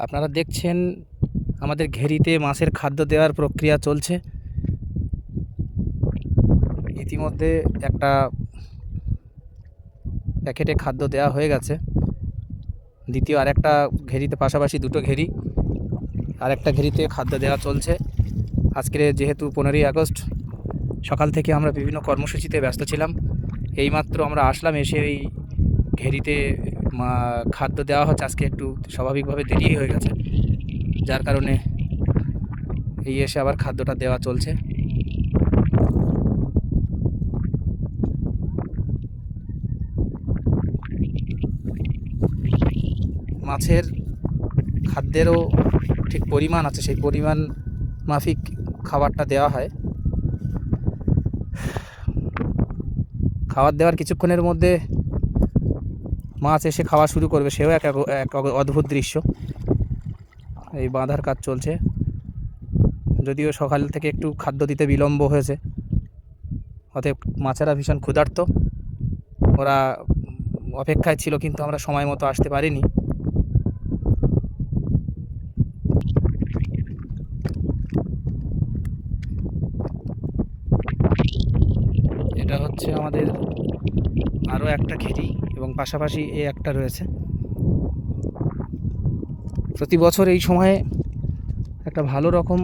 আপনারা দেখছেন আমাদের ঘেরিতে মাছের খাদ্য দেওয়ার প্রক্রিয়া চলছে। ইতিমধ্যে একটা প্যাকেটে খাদ্য দেওয়া হয়ে গেছে। দ্বিতীয় আরেকটা ঘেরিতে, পাশাপাশি দুটো ঘেরি, আরেকটা ঘেরিতে খাদ্য দেওয়া চলছে। আজকের যেহেতু 15ই আগস্ট, সকাল থেকে আমরা বিভিন্ন কর্মসূচিতে ব্যস্ত ছিলাম। এইমাত্র আমরা আসলাম, এসে এই ঘেরিতে খাদ্য দেওয়া হচ্ছে। আজকে একটু স্বাভাবিকভাবে দেরি হয়ে গেছে, যার কারণে এই এসে আবার খাদ্যটা দেওয়া চলছে। মাছের খাদ্যেরও ঠিক পরিমাণ আছে, সেই পরিমাণ মাফিক খাবারটা দেওয়া হয়। খাবার দেওয়ার কিছুক্ষণের মধ্যে মাছ এসে খাওয়া শুরু করবে, সেও এক অদ্ভুত দৃশ্য। এই বাঁধার কাজ চলছে, যদিও সকাল থেকে একটু খাদ্য দিতে বিলম্ব হয়েছে, অতএব মাছেরা ভীষণ ক্ষুধার্ত। ওরা অপেক্ষায় ছিল, কিন্তু আমরা সময় মতো আসতে পারিনি। এটা হচ্ছে আমাদের আরও একটা ঘেরি, এবং পাশাপাশি এ একটা রয়েছে। প্রতি বছর এই সময়ে একটা ভালো রকম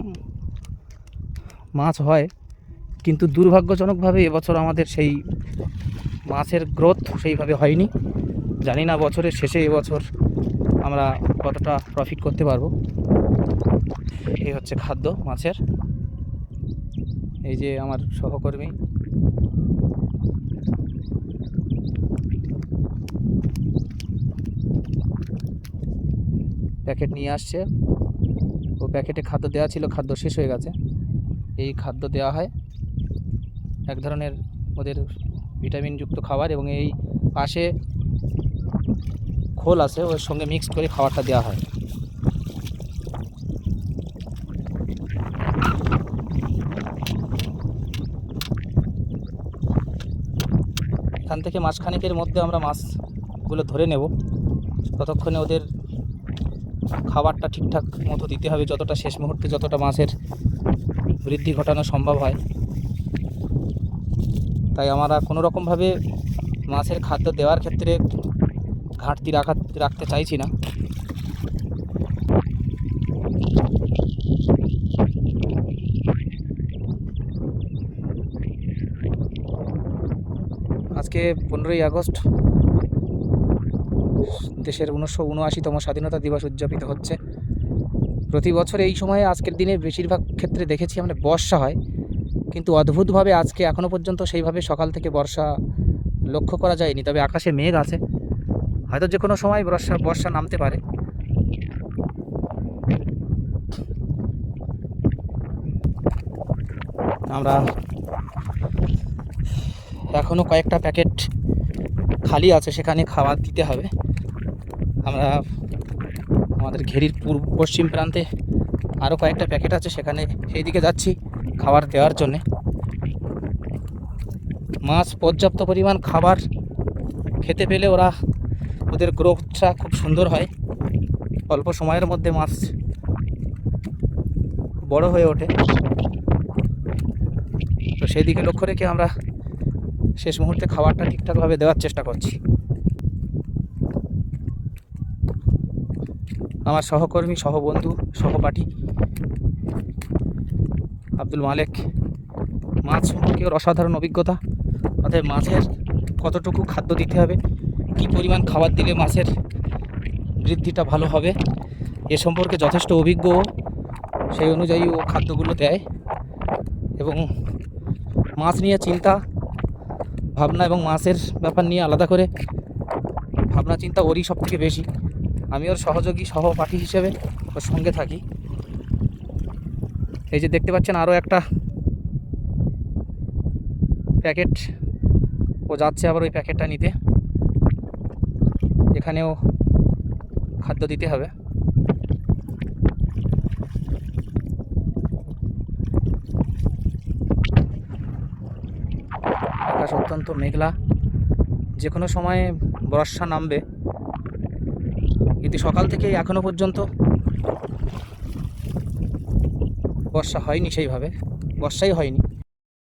মাছ হয়, কিন্তু দুর্ভাগ্যজনকভাবে এবছর আমাদের সেই মাছের গ্রোথ সেইভাবে হয়নি। জানি না বছরের শেষে এবছর আমরা কতটা প্রফিট করতে পারবো। এই হচ্ছে খাদ্য মাছের। এই যে আমার সহকর্মী, প্যাকেট নিয়ে আসছে। ও প্যাকেটে খাদ্য দেওয়া ছিল, খাদ্য শেষ হয়ে গেছে। এই খাদ্য দেওয়া হয়, এক ধরনের ওদের ভিটামিনযুক্ত খাবার, এবং এই পাশে খোল আছে, ওর সঙ্গে মিক্স করে খাবারটা দেওয়া হয়। এখান থেকে মাসখানেকের মধ্যে আমরা মাছগুলো ধরে নেব। ততক্ষণে ওদের খাবারটা ঠিকঠাক মতো দিতে হবে, যতটা শেষ মুহূর্তে যতটা মাছের বৃদ্ধি ঘটানো সম্ভব হয়। তাই আমরা কোনো রকমভাবে মাছের খাদ্য দেওয়ার ক্ষেত্রে ঘাটতি রাখতে চাইছি না। আজকে 15ই আগস্ট, দেশের 1979তম স্বাধীনতা দিবস উদযাপিত হচ্ছে। প্রতি বছর এই সময়ে আজকের দিনে বেশিরভাগ ক্ষেত্রে দেখেছি আমরা বর্ষা হয়, কিন্তু অদ্ভুতভাবে আজকে এখনও পর্যন্ত সেইভাবে সকাল থেকে বর্ষা লক্ষ্য করা যায়নি। তবে আকাশে মেঘ আছে, হয়তো যে কোনো সময় বর্ষা নামতে পারে। আমরা এখনও কয়েকটা প্যাকেট খালি আছে, সেখানে খাবার দিতে হবে। আমরা আমাদের ঘেরির পশ্চিম প্রান্তে আরও কয়েকটা প্যাকেট আছে, সেখানে সেই দিকে যাচ্ছি খাবার দেওয়ার জন্যে। মাছ পর্যাপ্ত পরিমাণ খাবার খেতে পেলে ওদের গ্রোথটা খুব সুন্দর হয়। অল্প সময়ের মধ্যে মাছ বড় হয়ে ওঠে। তো সেই দিকে লক্ষ্য রেখে আমরা শেষ মুহূর্তে খাবারটা ঠিকঠাকভাবে দেওয়ার চেষ্টা করছি। আমার সহকর্মী, সহবন্ধু, সহপাঠী আব্দুল মালেক, মাছ সম্পর্কে ওর অসাধারণ অভিজ্ঞতা। অর্থাৎ মাছের কতটুকু খাদ্য দিতে হবে, কী পরিমাণ খাবার দিলে মাছের বৃদ্ধিটা ভালো হবে, এ সম্পর্কে যথেষ্ট অভিজ্ঞ। সেই অনুযায়ী ও খাদ্যগুলো দেয়, এবং মাছ নিয়ে চিন্তা ভাবনা এবং মাছের ব্যাপার নিয়ে আলাদা করে ভাবনা চিন্তা ওরই সব থেকে বেশি। আমি ওর সহযোগী, সহপাঠী হিসেবে ওর সঙ্গে থাকি। এই যে দেখতে পাচ্ছেন আরও একটা প্যাকেট, ও যাচ্ছে আবার ওই প্যাকেটটা নিতে। এখানেও খাদ্য দিতে হবে। আকাশ অত্যন্ত মেঘলা, যে কোনো সময়ে বর্ষা নামবে, কিন্তু সকাল থেকেই এখনও পর্যন্ত বর্ষা হয়নি সেইভাবে, বর্ষাই হয়নি।